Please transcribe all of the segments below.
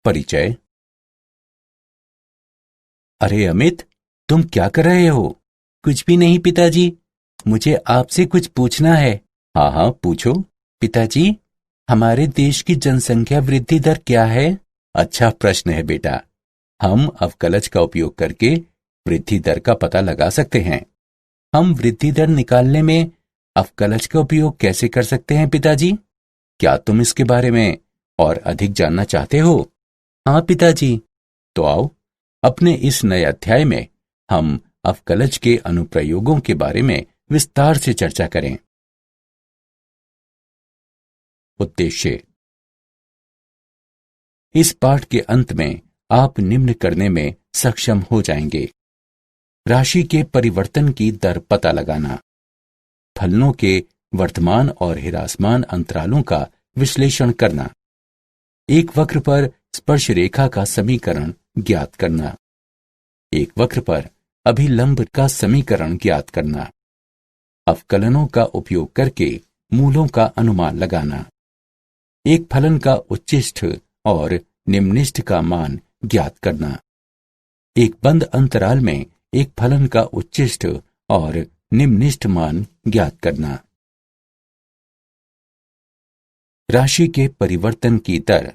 परिचय। अरे अमित, तुम क्या कर रहे हो? कुछ भी नहीं पिताजी, मुझे आपसे कुछ पूछना है। हाँ हाँ, पूछो। पिताजी, हमारे देश की जनसंख्या वृद्धि दर क्या है? अच्छा प्रश्न है बेटा। हम अवकलज का उपयोग करके वृद्धि दर का पता लगा सकते हैं। हम वृद्धि दर निकालने में अवकलज का उपयोग कैसे कर सकते हैं पिताजी? क्या तुम इसके बारे में और अधिक जानना चाहते हो? हाँ पिताजी। तो आओ, अपने इस नए अध्याय में हम अवकलज के अनुप्रयोगों के बारे में विस्तार से चर्चा करें। उद्देश्य। इस पाठ के अंत में आप निम्न करने में सक्षम हो जाएंगे: राशि के परिवर्तन की दर पता लगाना, फलनों के वर्तमान और ह्रासमान अंतरालों का विश्लेषण करना, एक वक्र पर स्पर्श रेखा का समीकरण ज्ञात करना, एक वक्र पर अभिलंब का समीकरण ज्ञात करना, अवकलनों का उपयोग करके मूलों का अनुमान लगाना, एक फलन का उच्चिष्ठ और निम्निष्ठ का मान ज्ञात करना, एक बंद अंतराल में एक फलन का उच्चिष्ठ और निम्निष्ठ मान ज्ञात करना। राशि के परिवर्तन की दर।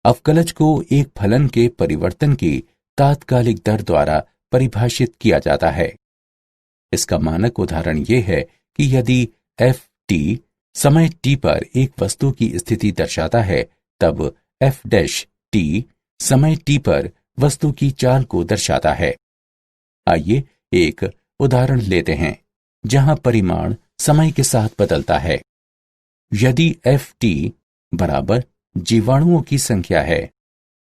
अवकलज को एक फलन के परिवर्तन की तात्कालिक दर द्वारा परिभाषित किया जाता है। इसका मानक उदाहरण यह है कि यदि एफ टी समय टी पर एक वस्तु की स्थिति दर्शाता है, तब एफ डैश टी समय टी पर वस्तु की चाल को दर्शाता है। आइए एक उदाहरण लेते हैं जहां परिमाण समय के साथ बदलता है। यदि एफ टी बराबर जीवाणुओं की संख्या है,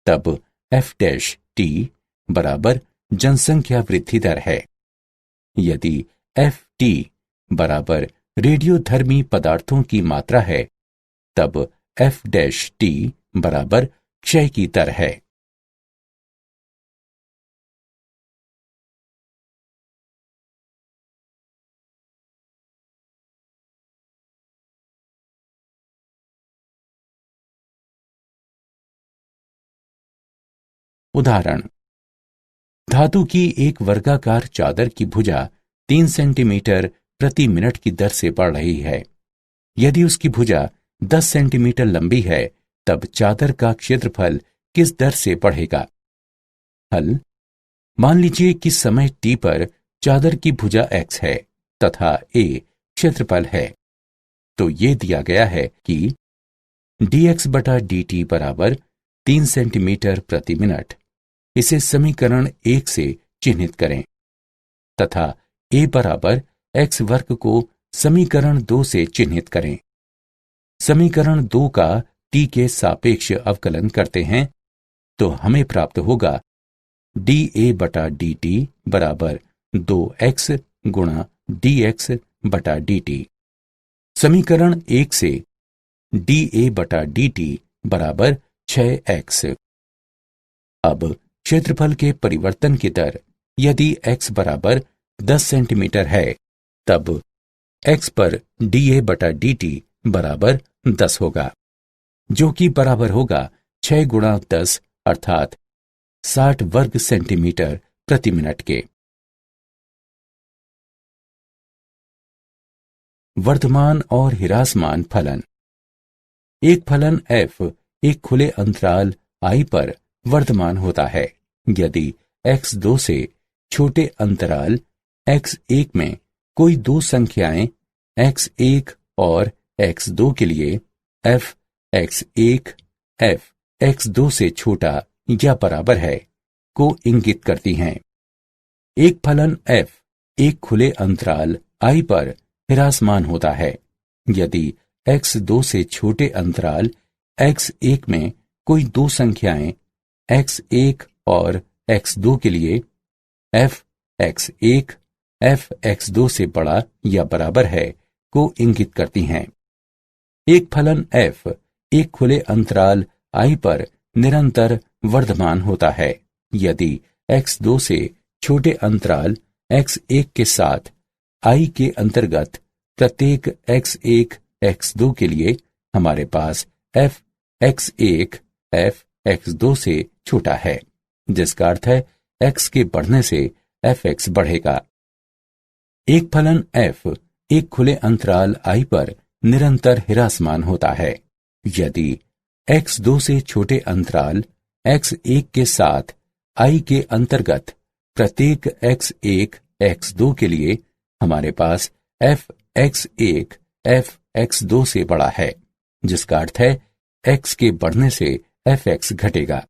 तब एफ डैश टी बराबर जनसंख्या वृद्धि दर है। यदि एफ टी बराबर रेडियोधर्मी पदार्थों की मात्रा है, तब एफ डैश टी बराबर क्षय की दर है। उदाहरण: धातु की एक वर्गाकार चादर की भुजा 3 सेंटीमीटर प्रति मिनट की दर से बढ़ रही है। यदि उसकी भुजा 10 सेंटीमीटर लंबी है, तब चादर का क्षेत्रफल किस दर से बढ़ेगा? हल: मान लीजिए कि समय t पर चादर की भुजा x है तथा a क्षेत्रफल है। तो ये दिया गया है कि dx बटा dt बराबर 3 सेंटीमीटर प्रति मिनट। इसे समीकरण 1 से चिन्हित करें तथा a बराबर x वर्ग को समीकरण 2 से चिन्हित करें। समीकरण 2 का t के सापेक्ष अवकलन करते हैं तो हमें प्राप्त होगा dA बटा dt बराबर 2x गुणा dx बटा dt। समीकरण 1 से dA बटा dt बराबर 6x। अब क्षेत्रफल के परिवर्तन की दर। यदि x बराबर 10 सेंटीमीटर है, तब x पर dA बटा dt बराबर 10 होगा, जो कि बराबर होगा 6 गुणा 10 अर्थात 60 वर्ग सेंटीमीटर प्रति मिनट के। वर्तमान और ह्रासमान फलन। एक फलन f एक खुले अंतराल I पर वर्तमान होता है। यदि x2 से छोटे अंतराल x1 में कोई दो संख्याएं x1 और x2 के लिए f x1 f x2 से छोटा या बराबर है को इंगित करती हैं। एक फलन f एक खुले अंतराल I पर ह्रासमान होता है। यदि x2 से छोटे अंतराल x1 में कोई दो संख्याएं x1 और x2 के लिए f x1 f x2 से बड़ा या बराबर है को इंगित करती हैं। एक फलन f एक खुले अंतराल I पर निरंतर वर्धमान होता है। यदि x2 से छोटे अंतराल x1 के साथ I के अंतर्गत प्रत्येक x1 x2 के लिए हमारे पास f x1 f x2 से छोटा है, जिसका अर्थ है x के बढ़ने से fx बढ़ेगा। एक फलन f एक खुले अंतराल i पर निरंतर ह्रासमान होता है। यदि x2 से छोटे अंतराल x1 के साथ i के अंतर्गत प्रत्येक x1 x2 के लिए हमारे पास fx1 fx2 से बड़ा है, जिसका अर्थ है x के बढ़ने से fx घटेगा।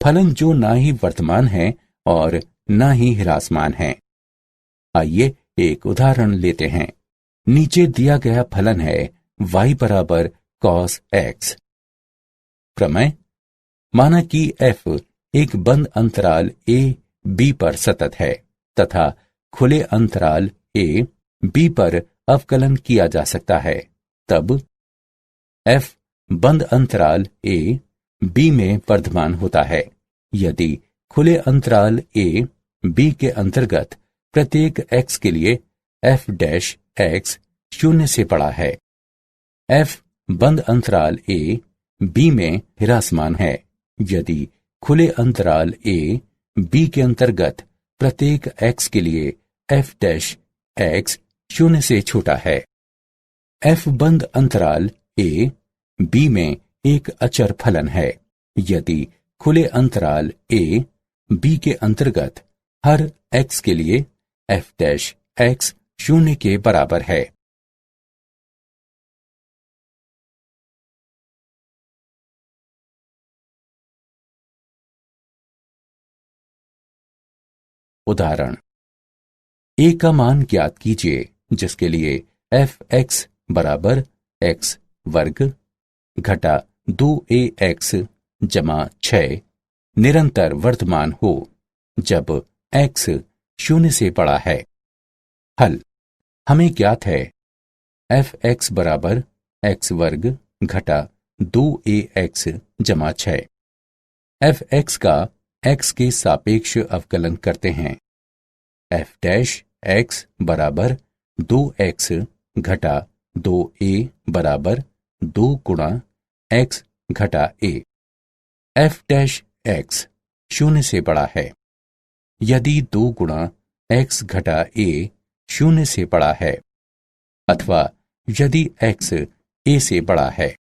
फलन जो ना ही वर्तमान है और ना ही ह्रासमान है। आइए एक उदाहरण लेते हैं। नीचे दिया गया फलन है y बराबर cos x। प्रमेय: माना कि f एक बंद अंतराल a b पर सतत है तथा खुले अंतराल a b पर अवकलन किया जा सकता है, तब f बंद अंतराल a b में वर्धमान होता है यदि खुले अंतराल a b के अंतर्गत प्रत्येक x के लिए f डैश x 0 से बड़ा है। f बंद अंतराल a b में ह्रासमान है यदि खुले अंतराल a b के अंतर्गत प्रत्येक x के लिए f डैश x 0 से छोटा है। f बंद अंतराल a b में एक अचर फलन है यदि खुले अंतराल a b के अंतर्गत हर x के लिए f डैश x 0 के बराबर है। उदाहरण: a का मान ज्ञात कीजिए जिसके लिए fx बराबर x वर्ग घटा 2ax जमा 6 निरंतर वर्तमान हो जब x 0 से बड़ा है। हल: हमें ज्ञात है fx बराबर x वर्ग घटा 2ax जमा 6। fx का x के सापेक्ष अवकलन करते हैं। f डैश x बराबर 2x घटा 2a बराबर 2 गुणा x घटा a। f डैश x 0 से बड़ा है यदि 2 गुणा x घटा a 0 से बड़ा है अथवा यदि x a से बड़ा है।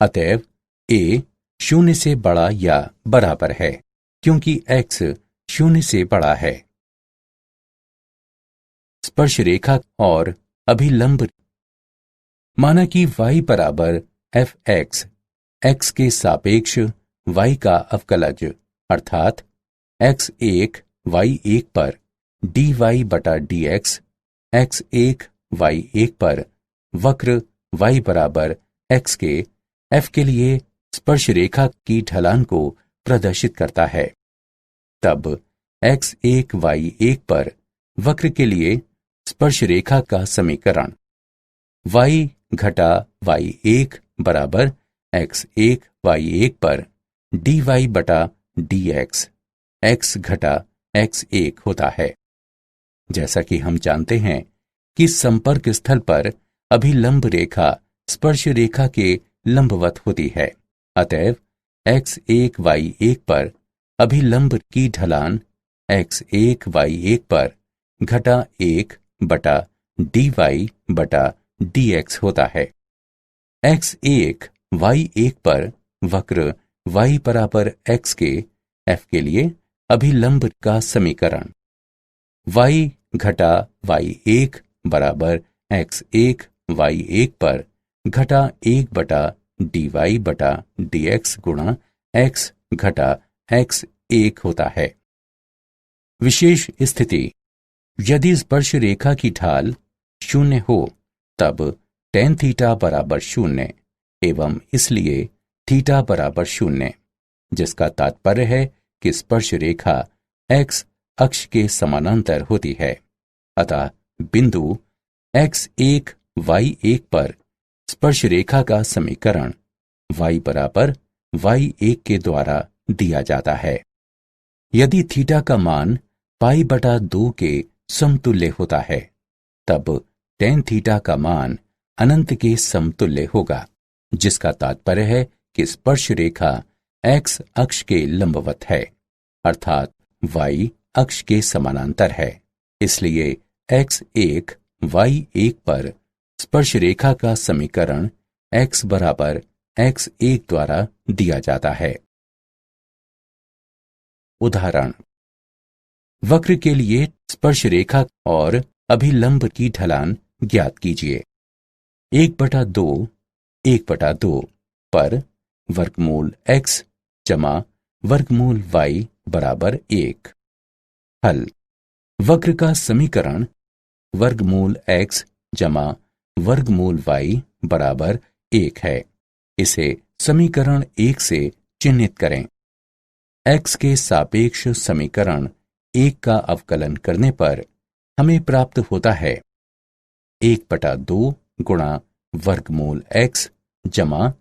अतएव a 0 से बड़ा या बराबर है क्योंकि x 0 से बड़ा है। स्पर्श रेखा और अभिलंब: माना कि y बराबर fx x के सापेक्ष y का अवकलज अर्थात x1 y1 पर dy बटा dx x1 y1 पर वक्र y बराबर x के f के लिए स्पर्श रेखा की ढलान को प्रदर्शित करता है, तब x1 y1 पर वक्र के लिए स्पर्श रेखा का समीकरण y घटा y1 बराबर x1 y1 पर dy बटा dx x घटा x1 होता है। जैसा कि हम जानते हैं कि संपर्क स्थल पर अभिलंब रेखा स्पर्श रेखा के लंबवत होती है, अतएव x1 y1 पर अभिलंब की ढलान x1 y1 पर घटा 1 बटा dy बटा dx होता है। x1 y1 पर वक्र y बराबर x के f के लिए अभिलंब का समीकरण y घटा y1 बराबर x1 y1 पर घटा 1 बटा dy बटा dx गुणा x घटा x1 होता है। विशेष स्थिति: यदि स्पर्श रेखा की ढाल 0 हो तब tan थीटा बराबर 0 एवं इसलिए थीटा बराबर 0, जिसका तात्पर्य है कि स्पर्श रेखा x अक्ष के समानांतर होती है। अतः बिंदु x1 y1 पर स्पर्श रेखा का समीकरण y बराबर y1 के द्वारा दिया जाता है। यदि थीटा का मान पाई बटा 2 के समतुल्य होता है तब tan थीटा का मान अनंत के समतुल्य होगा, जिसका तात्पर्य है कि स्पर्श रेखा एक्स अक्ष के लंबवत है, अर्थात वाई अक्ष के समानांतर है। इसलिए x1 y1 पर स्पर्श रेखा का समीकरण x बराबर x1 द्वारा दिया जाता है। उदाहरण, वक्र के लिए स्पर्श रेखा और अभिलंब की ढलान ज्ञात कीजिए। 1/2 पर वर्गमूल x जमा वर्गमूल y बराबर 1। हल, वक्र का समीकरण वर्गमूल x जमा वर्गमूल y बराबर 1 है। इसे समीकरण 1 से चिह्नित करें। x के सापेक्ष समीकरण 1 का अवकलन करने पर हमें प्राप्त होता है 1/2 गुणा वर्गमूल x जमा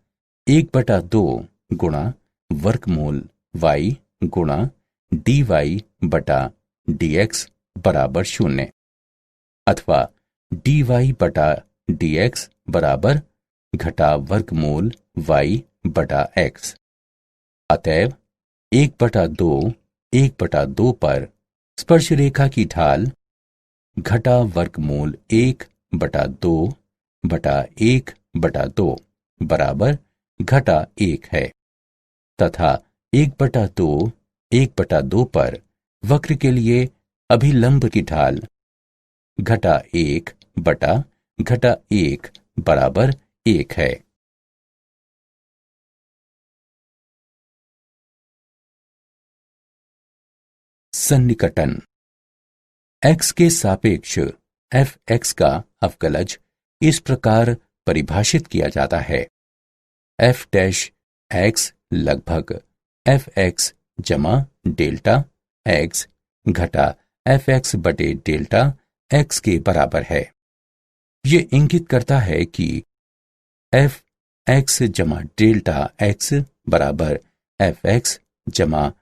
1/2 गुणा वर्गमूल y गुणा dy बटा dx बराबर 0, अथवा dy बटा dx बराबर घटा वर्गमूल y बटा x। अतएव 1/2 पर स्पर्श रेखा की ढाल घटा वर्गमूल 1/2 बटा 1/2 बराबर घटा 1 है, तथा 1/2 पर वक्र के लिए अभिलंब की ढाल घटा 1 बटा घटा 1 बराबर 1 है। सन्निकटन। x के सापेक्ष fx का अवकलज इस प्रकार परिभाषित किया जाता है। f डैश x लगभग fx जमा डेल्टा x घटा fx बटे डेल्टा x के बराबर है। ये इंगित करता है कि fx जमा डेल्टा x बराबर fx जमा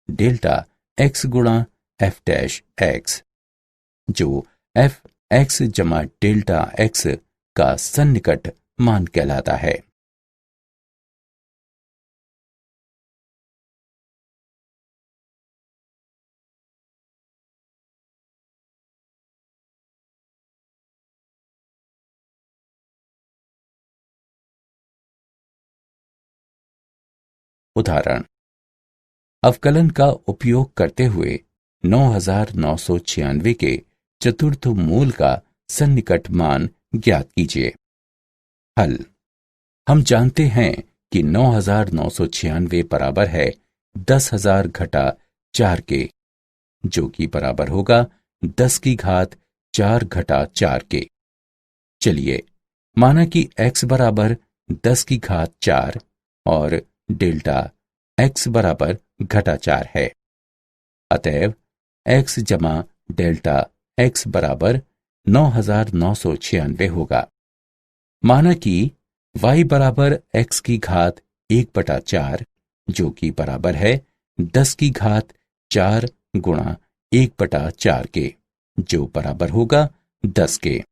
डेल्टा x गुणा f डैश x, जो fx जमा डेल्टा x का सन्निकट मान कहलाता है। उदाहरण, अवकलन का उपयोग करते हुए 9996 के चतुर्थ मूल का सन्निकट मान ज्ञात कीजिए। हल, हम जानते हैं कि 9996 बराबर है 10,000 घटा 4 के, जो कि बराबर होगा 10 की घात 4 घटा 4 के। चलिए माना कि x बराबर 10 की घात 4 और डेल्टा x बराबर घटा 4 है। अतएव x जमा डेल्टा x बराबर 9996 होगा। माना कि y बराबर x की घात 1/4, जो कि बराबर है 10 की घात 4 गुणा 1/4 के, जो बराबर होगा 10 के।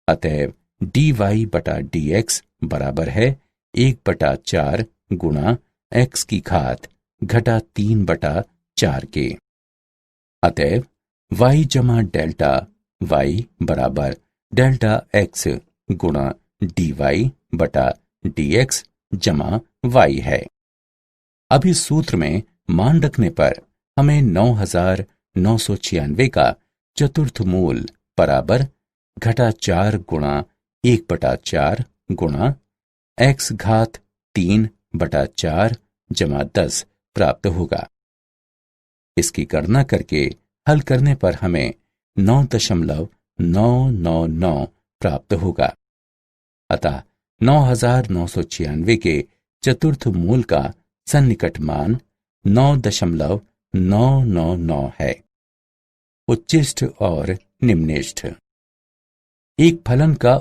अतएव dy बटा dx बराबर है 1/4 गुणा x की घात घटा 3/4 के। अतएव y जमा डेल्टा y बराबर डेल्टा x गुणा dy बटा dx जमा y है। अब इस सूत्र में मान रखने पर हमें 9996 का चतुर्थ मूल बराबर घटा 4 गुणा 1/4 गुणा x घात 3/4 जमा 10 प्राप्त होगा। इसकी गणना करके हल करने पर हमें 9.999 प्राप्त होगा। अतः 9996 के चतुर्थ मूल का सन्निकट मान 9.999 है। उच्चिष्ठ और निम्निष्ठ। एक फलन का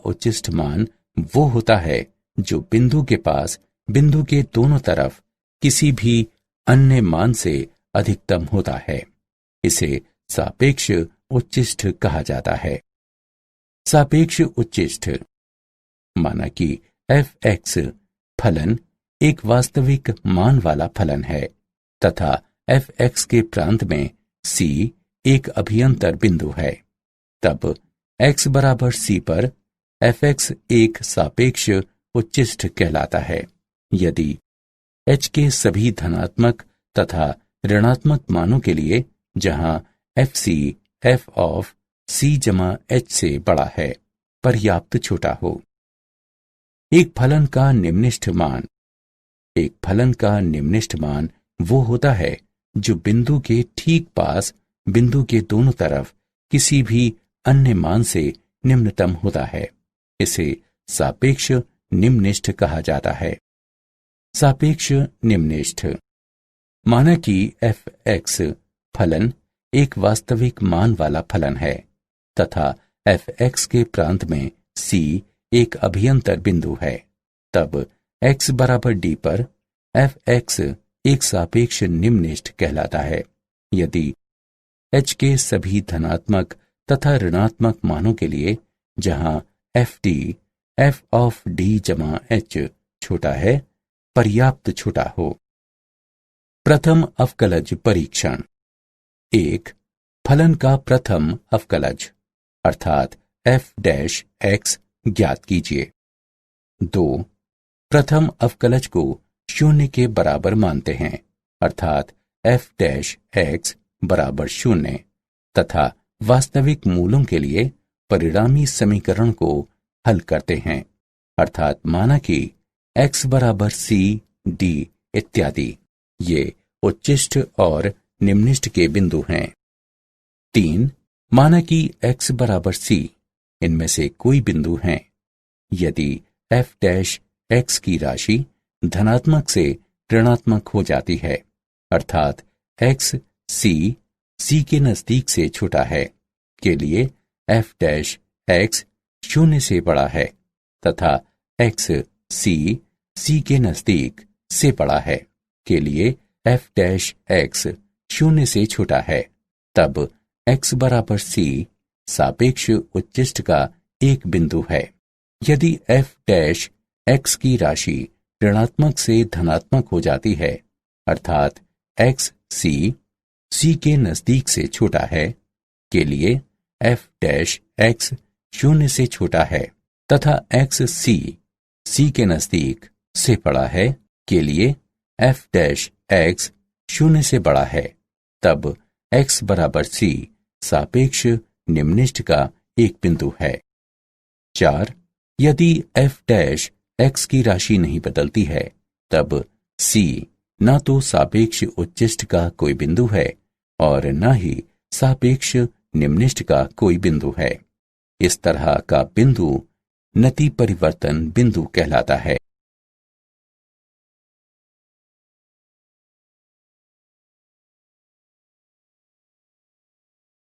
उच्चिष्ठ मान वो होता है जो बिंदु के पास बिंदु के दोनों तरफ किसी भी अन्य मान से अधिकतम होता है। इसे सापेक्ष उच्चिष्ठ कहा जाता है। सापेक्ष उच्चिष्ठ, माना कि fx फलन एक वास्तविक मान वाला फलन है तथा f(x) के प्रांत में c एक अभियंतर बिंदु है, तब x बराबर c पर f(x) एक सापेक्ष उच्चिष्ट कहलाता है यदि h के सभी धनात्मक तथा ऋणात्मक मानों के लिए जहां fc f ऑफ c जमा h से बड़ा है पर्याप्त छोटा हो। एक फलन का निम्निष्ठ मान वो होता है जो बिंदु के ठीक पास बिंदु के दोनों तरफ किसी भी अन्य मान से निम्नतम होता है। इसे सापेक्ष निम्निष्ठ कहा जाता है। सापेक्ष निम्निष्ठ माना कि f(x) फलन एक वास्तविक मान वाला फलन है तथा f(x) के प्रांत में c एक अभियंतर बिंदु है, तब x बराबर d पर f(x) एक सापेक्ष निम्निष्ठ कहलाता है यदि h के सभी धनात्मक तथा ऋणात्मक मानों के लिए जहां ft f ऑफ d जमा h छोटा है पर्याप्त छोटा हो। प्रथम अवकलज परीक्षण। 1. फलन का प्रथम अवकलज अर्थात f(x) ज्ञात कीजिए। 2. प्रथम अवकलज को शून्य के बराबर मानते हैं अर्थात f(x) बराबर 0 तथा वास्तविक मूलों के लिए परिणामी समीकरण को हल करते हैं अर्थात माना कि x बराबर c d इत्यादि ये उच्चिष्ट और निम्निष्ठ के बिंदु हैं। 3. माना कि x बराबर c इनमें से कोई बिंदु हैं यदि f(x) की राशि धनात्मक से ऋणात्मक हो जाती है अर्थात x c के नजदीक से छोटा है के लिए f(x) 0 से बड़ा है तथा x c के नजदीक से बड़ा है के लिए f(x) 0 से छोटा है, तब x बराबर c सापेक्ष उच्चिष्ट का एक बिंदु है। यदि f(x) की राशि ऋणात्मक से धनात्मक हो जाती है अर्थात x c के नजदीक से छोटा है के लिए f(x) 0 से छोटा है तथा x c के नजदीक से बड़ा है के लिए f(x) 0 से बड़ा है, तब x बराबर c सापेक्ष निम्निष्ठ का एक बिंदु है। 4. यदि f(x) की राशि नहीं बदलती है तब c न तो सापेक्ष उच्चिष्ट का कोई बिंदु है और न ही सापेक्ष निम्निष्ठ का कोई बिंदु है। इस तरह का बिंदु नति परिवर्तन बिंदु कहलाता है।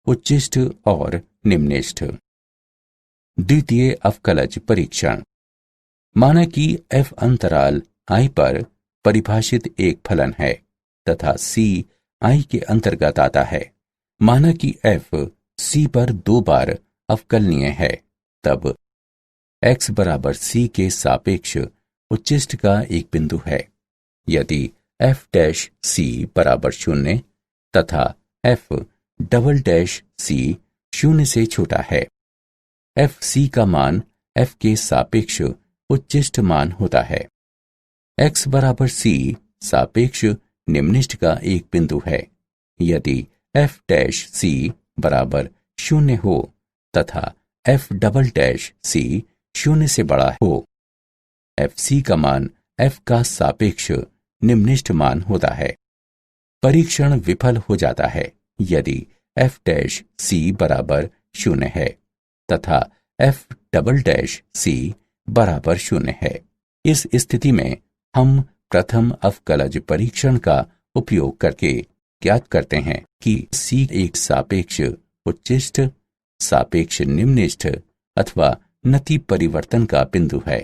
उच्चिष्ट और निम्निष्ठ। द्वितीय अवकलज परीक्षण। माना कि f अंतराल i पर परिभाषित एक फलन है तथा c i के अंतर्गत आता है। माना कि f c पर 2 बार अवकलनीय है, तब x बराबर c के सापेक्ष उच्चिष्ट का एक बिंदु है। यदि f(c) बराबर 0 तथा f (c) 0 से छोटा है, fc का मान f के सापेक्ष उच्चिष्ट मान होता है। x बराबर c सापेक्ष निम्निष्ठ का एक बिंदु है। यदि f(c) बराबर 0 हो तथा f(c) 0 से बड़ा हो, fc का मान f का सापेक्ष निम्निष्ठ मान होता है। परीक्षण विफल हो जाता है यदि f(c) बराबर 0 है तथा f(c) बराबर 0 है। इस स्थिति में हम प्रथम अवकलज परीक्षण का उपयोग करके ज्ञात करते हैं कि c एक सापेक्ष उच्चिष्ट, सापेक्ष निम्निष्ठ अथवा नति परिवर्तन का बिंदु है।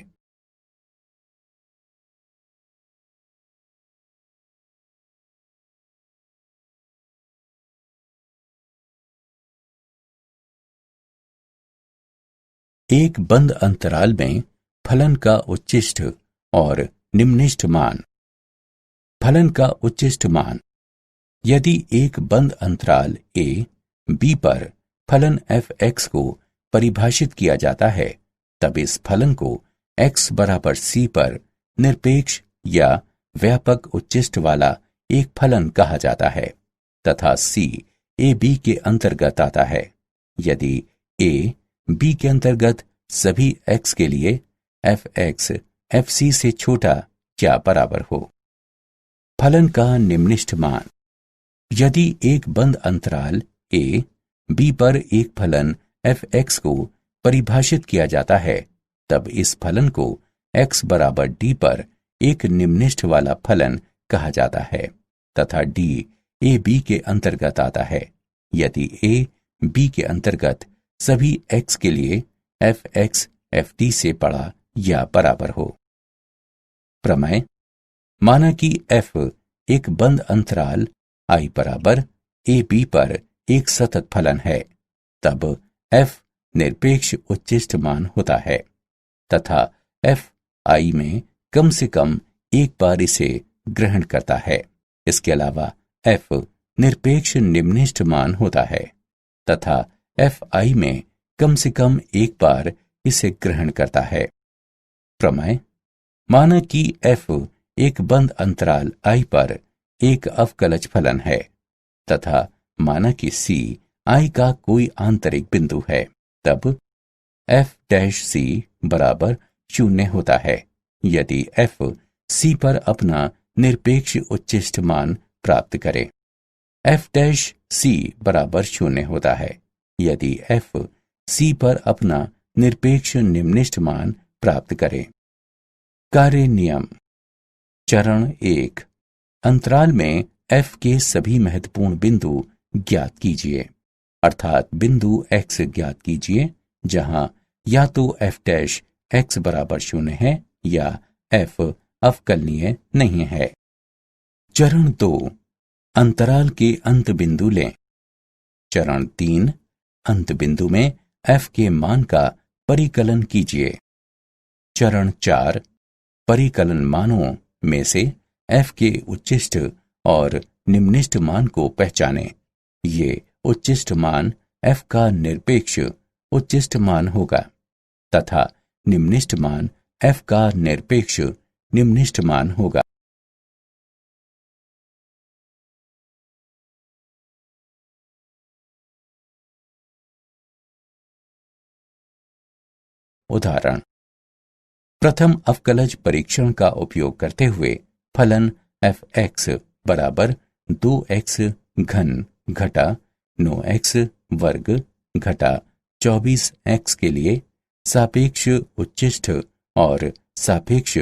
एक बंद अंतराल में फलन का उच्चिष्ट और निम्निष्ठ मान। फलन का उच्चिष्ट मान। यदि एक बंद अंतराल a b पर फलन f(x) को परिभाषित किया जाता है, तब इस फलन को x बराबर c पर निरपेक्ष या व्यापक उच्चिष्ट वाला एक फलन कहा जाता है तथा c a b के अंतर्गत आता है यदि a b के अंतर्गत सभी x के लिए f(x) fc से छोटा या बराबर हो। फलन का निम्निष्ठ मान। यदि एक बंद अंतराल a b पर एक फलन f(x) को परिभाषित किया जाता है, तब इस फलन को x बराबर d पर एक निम्निष्ठ वाला फलन कहा जाता है तथा d a b के अंतर्गत आता है यदि a b के अंतर्गत सभी x के लिए f(x) ft से बड़ा या बराबर हो। प्रमेय। माना कि f एक बंद अंतराल i बराबर a b पर एक सतत फलन है, तब f निरपेक्ष उच्चिष्ट मान होता है तथा f i में कम से कम एक बार इसे ग्रहण करता है। इसके अलावा f निरपेक्ष निम्निष्ठ मान होता है तथा f i में कम से कम एक बार इसे ग्रहण करता है। प्रमेय। माना कि f एक बंद अंतराल i पर एक अवकलज फलन है तथा माना कि c i का कोई आंतरिक बिंदु है, तब f' बराबर 0 होता है यदि f c पर अपना निरपेक्ष उच्चिष्ट मान प्राप्त करे। f' बराबर 0 होता है यदि f c पर अपना निरपेक्ष निम्निष्ठ मान प्राप्त करे। कार्य नियम। चरण 1। अंतराल में f के सभी महत्वपूर्ण बिंदु ज्ञात कीजिए, अर्थात बिंदु x ज्ञात कीजिए जहां या तो f' बराबर 0 है या f अवकलनीय नहीं है। चरण 2। अंतराल के अंत बिंदु लें। चरण 3। अंत बिंदु में f के मान का परिकलन कीजिए। चरण 4। परिकलन मानों में से f के उच्चिष्ट और निम्निष्ठ मान को पहचानें। ये उच्चिष्ट मान f का निरपेक्ष उच्चिष्ट मान होगा तथा निम्निष्ठ मान f का निरपेक्ष निम्निष्ठ मान होगा। उदाहरण। प्रथम अवकलज परीक्षण का उपयोग करते हुए फलन f(x) बराबर 2x घन घटा 9x वर्ग घटा 24x के लिए सापेक्ष उच्चिष्ट और सापेक्ष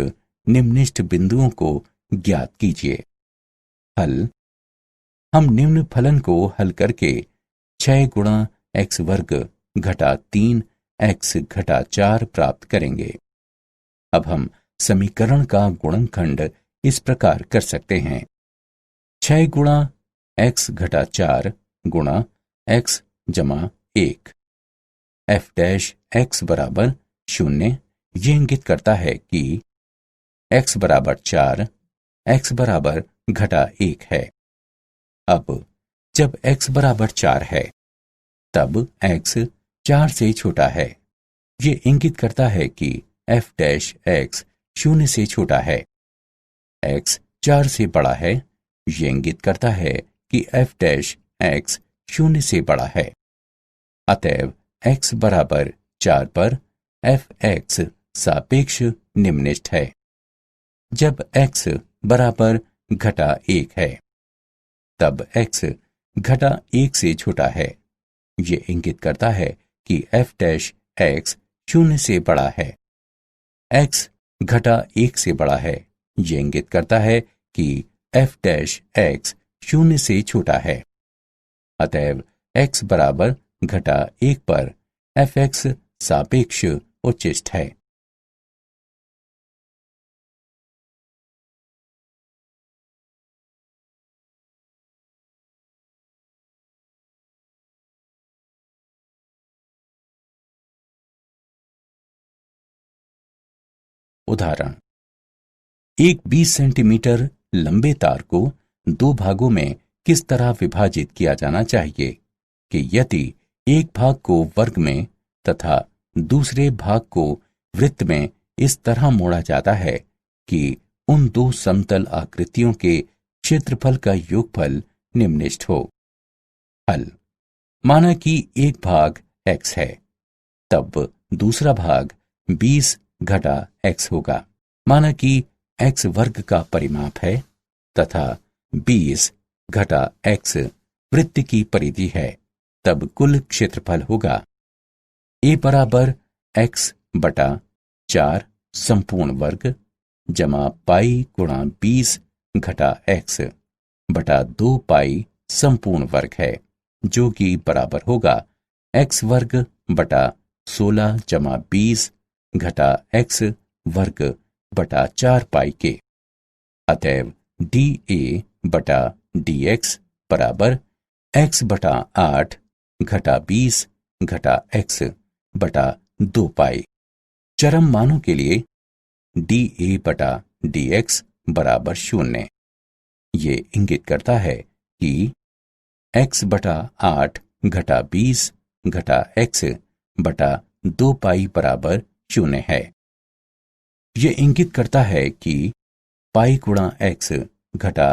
निम्निष्ठ बिंदुओं को ज्ञात कीजिए। हल। हम निम्न फलन को हल करके 6 गुणा x वर्ग घटा 3x घटा 4 प्राप्त करेंगे। अब हम समीकरण का गुणनखंड इस प्रकार कर सकते हैं। 6 गुणा x घटा 4 गुणा x जमा 1। f' बराबर 0 ये इंगित करता है कि x बराबर 4 x बराबर घटा 1 है। अब जब x बराबर 4 है तब x 4 से छोटा है। ये इंगित करता है कि f' 0 से छोटा है। x 4 से बड़ा है। ये इंगित करता है कि f' 0 से बड़ा है। अतएव x बराबर 4 पर f(x) सापेक्ष निम्निष्ठ है। जब x बराबर घटा 1 है तब x घटा 1 से छोटा है। ये इंगित करता है कि f' 0 से बड़ा है। x घटा 1 से बड़ा है। ये इंगित करता है कि f' 0 से छोटा है। अतएव x बराबर घटा 1 पर f(x) सापेक्ष उच्चिष्ट है। उदाहरण। एक 20 सेंटीमीटर लंबे तार को दो भागों में किस तरह विभाजित किया जाना चाहिए कि यदि एक भाग को वर्ग में तथा दूसरे भाग को वृत्त में इस तरह मोड़ा जाता है कि उन दो समतल आकृतियों के क्षेत्रफल का योगफल निम्नलिखित हो। हल। माना कि एक भाग x है, तब दूसरा भाग 20 घटा x होगा। माना कि x वर्ग का परिमाप है तथा 20 घटा x वृत्त की परिधि है, तब कुल क्षेत्रफल होगा a बराबर x बटा 4 संपूर्ण वर्ग जमा पाई गुणा 20 घटा x बटा 2 पाई संपूर्ण वर्ग है, जो कि बराबर होगा x वर्ग बटा 16 जमा 20 घटा x वर्ग बटा 4 पाई के। अतएव dA बटा dx बराबर x बटा 8 घटा 20 घटा x बटा 2 पाई। चरम मानों के लिए dA बटा dx बराबर 0। ये इंगित करता है कि x बटा 8 घटा 20 घटा x बटा 2 पाई बराबर 0 है। ये इंगित करता है कि पाई गुणा x घटा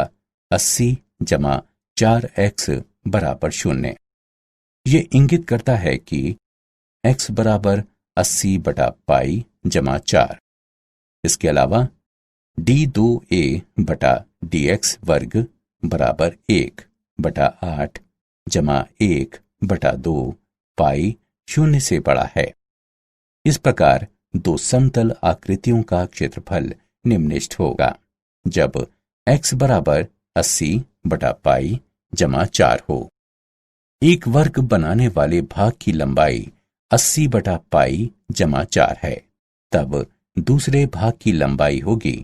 80 जमा 4x बराबर 0। ये इंगित करता है कि x बराबर 80 बटा पाई जमा 4। इसके अलावा d2a बटा dx वर्ग बराबर 1 बटा 8 जमा 1 बटा 2 पाई 0 से बड़ा है। इस प्रकार दो समतल आकृतियों का क्षेत्रफल निम्नलिखित होगा जब x बराबर 80 बटा पाई जमा 4 हो। एक वर्ग बनाने वाले भाग की लंबाई 80 बटा पाई जमा 4 है, तब दूसरे भाग की लंबाई होगी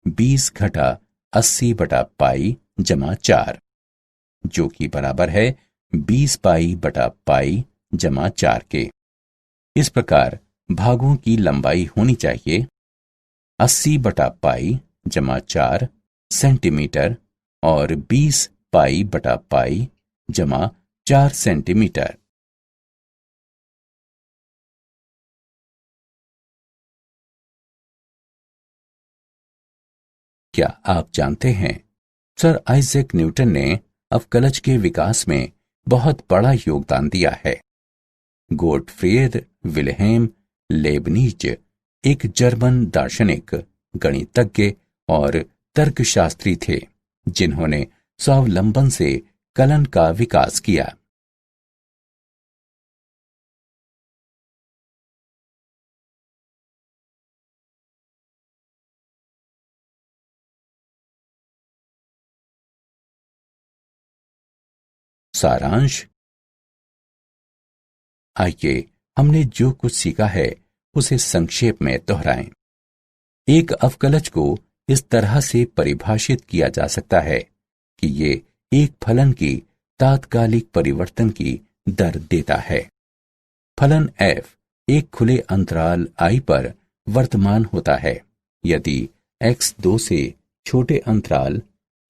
20 घटा 80 बटा पाई जमा 4, जो कि बराबर है 20 पाई बटा पाई जमा 4 के। इस प्रकार भागों की लंबाई होनी चाहिए 80 बटा पाई जमा 4 सेंटीमीटर और 20 पाई बटा पाई जमा 4 सेंटीमीटर। क्या आप जानते हैं, सर आइजैक न्यूटन ने अवकलज के विकास में बहुत बड़ा योगदान दिया है। गोटफ्रीड विल्हेम लेबनिज एक जर्मन दार्शनिक, गणितज्ञ और तर्कशास्त्री थे, जिन्होंने स्वावलंबन से कलन का विकास किया। सारांश। आइए हमने जो कुछ सीखा है उसे संक्षेप में दोहराएं। एक अवकलज को इस तरह से परिभाषित किया जा सकता है कि ये एक फलन की तात्कालिक परिवर्तन की दर देता है। फलन f एक खुले अंतराल i पर वर्तमान होता है यदि x2 से छोटे अंतराल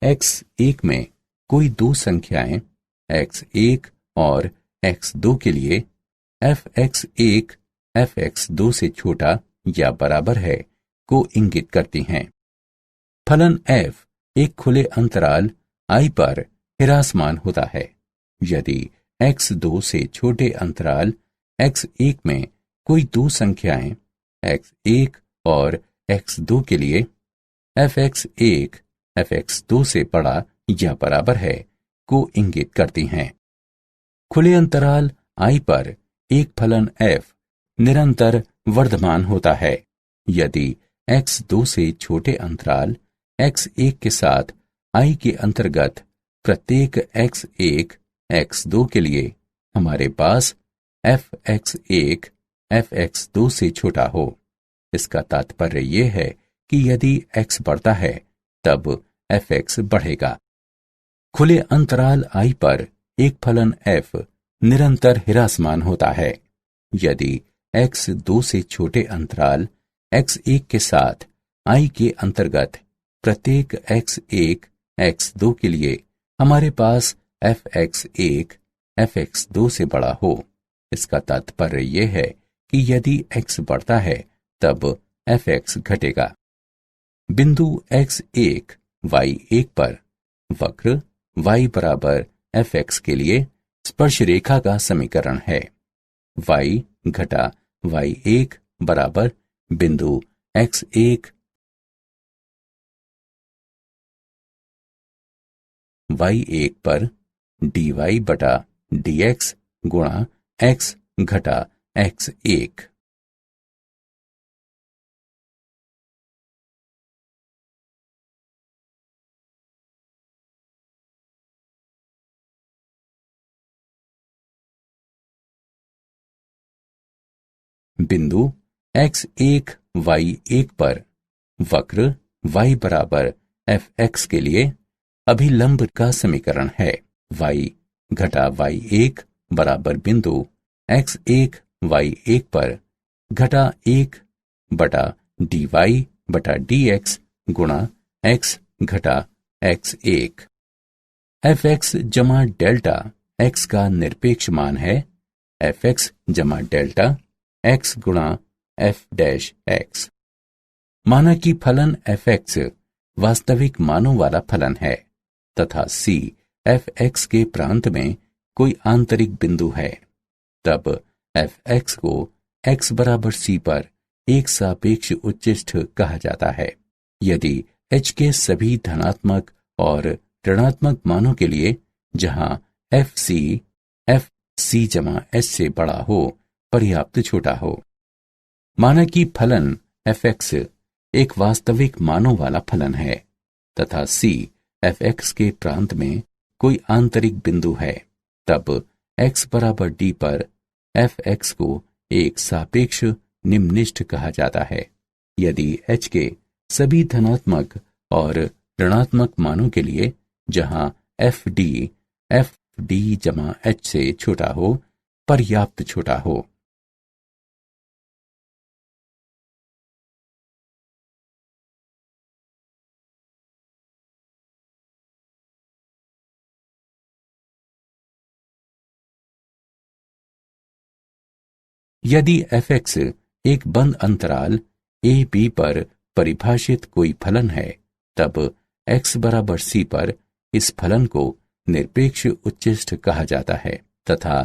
x1 में कोई दो संख्याएं x1 और x2 के लिए fx1 fx2 से छोटा या बराबर है को इंगित करती हैं। फलन f एक खुले अंतराल i पर हिरासमान होता है यदि x2 से छोटे अंतराल x1 में कोई दो संख्याएं x1 और x2 के लिए fx1 fx2 से बड़ा या बराबर है को इंगित करती हैं। खुले अंतराल i पर एक फलन f निरंतर वर्धमान होता है यदि x2 से छोटे अंतराल x1 के साथ i के अंतर्गत प्रत्येक x1 x2 के लिए हमारे पास fx1 fx2 से छोटा हो। इसका तात्पर्य यह है कि यदि x बढ़ता है तब fx बढ़ेगा। खुले अंतराल i पर एक फलन f निरंतर हिरासमान होता है यदि x2 से छोटे अंतराल x1 के साथ I के अंतर्गत प्रत्येक x1 x2 के लिए हमारे पास fx1 fx2 से बड़ा हो। इसका तात्पर्य यह है कि यदि x बढ़ता है तब fx घटेगा। बिंदु x1 y1 पर वक्र y बराबर fx के लिए स्पर्श रेखा का समीकरण है। y घटा y1 बराबर बिंदु x1 y1 पर dy बटा dx गुणा x घटा x1। बिंदु x1 y1 पर वक्र y बराबर fx के लिए अभिलंब का समीकरण है। y घटा y1 बराबर बिंदु x1 y1 पर घटा 1 बटा dy बटा dx गुणा x घटा x1। fx जमा डेल्टा x का निरपेक्ष मान है fx जमा डेल्टा x गुणा f डैश x। माना कि फलन fx वास्तविक मानों वाला फलन है तथा c fx के प्रांत में कोई आंतरिक बिंदु है, तब fx को x बराबर c पर एक सापेक्ष उच्चिष्ठ कहा जाता है। यदि h के सभी धनात्मक और ऋणात्मक मानों के लिए जहां fc जमा h से बड़ा हो पर्याप्त छोटा हो। माना कि फलन fx एक वास्तविक मानों वाला फलन है तथा c fx के प्रांत में कोई आंतरिक बिंदु है, तब x बराबर d पर fx को एक सापेक्ष निम्निष्ठ कहा जाता है। यदि h के सभी धनात्मक और ऋणात्मक मानों के लिए जहां fd जमा h से छोटा हो पर्याप्त छोटा हो। यदि fx एक बंद अंतराल a b पर परिभाषित कोई फलन है, तब x बराबर c पर इस फलन को निरपेक्ष उच्चिष्ठ कहा जाता है तथा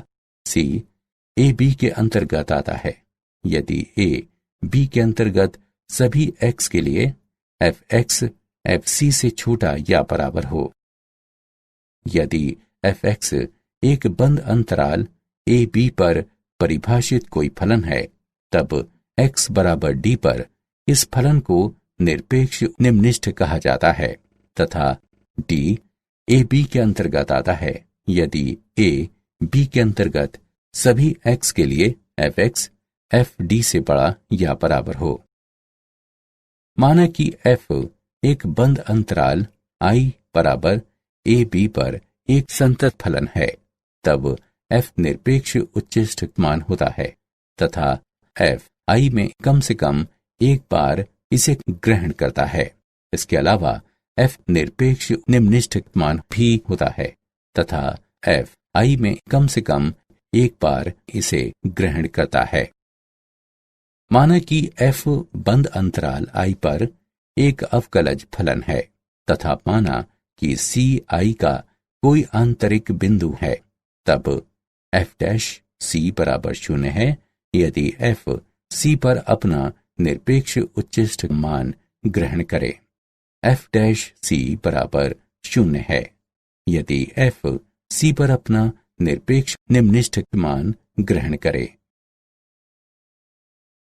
c a b के अंतर्गत आता है। यदि a b के अंतर्गत सभी x के लिए fx fc से छोटा या बराबर हो। यदि fx एक बंद अंतराल a b पर परिभाषित कोई फलन है, तब x बराबर d पर इस फलन को निरपेक्ष निम्निष्ठ कहा जाता है तथा d a b के अंतर्गत आता है यदि a b के अंतर्गत सभी x के लिए fx fd से बड़ा या बराबर हो। माना कि f एक बंद अंतराल I बराबर a b पर एक संतत फलन है, तब f निरपेक्ष उच्चिष्ठ मान होता है तथा f I में कम से कम एक बार इसे ग्रहण करता है। इसके अलावा f निरपेक्ष निम्निष्ठ मान भी होता है तथा f I में कम से कम एक बार इसे ग्रहण करता है। माना कि f बंद अंतराल I पर एक अवकलज फलन है तथा माना कि c I का कोई आंतरिक बिंदु है, तब f डैश c बराबर 0 है यदि f c पर अपना निरपेक्ष उच्चिष्ठ मान ग्रहण करे। f डैश c बराबर 0 है यदि f c पर अपना निरपेक्ष निम्निष्ठ मान ग्रहण करे।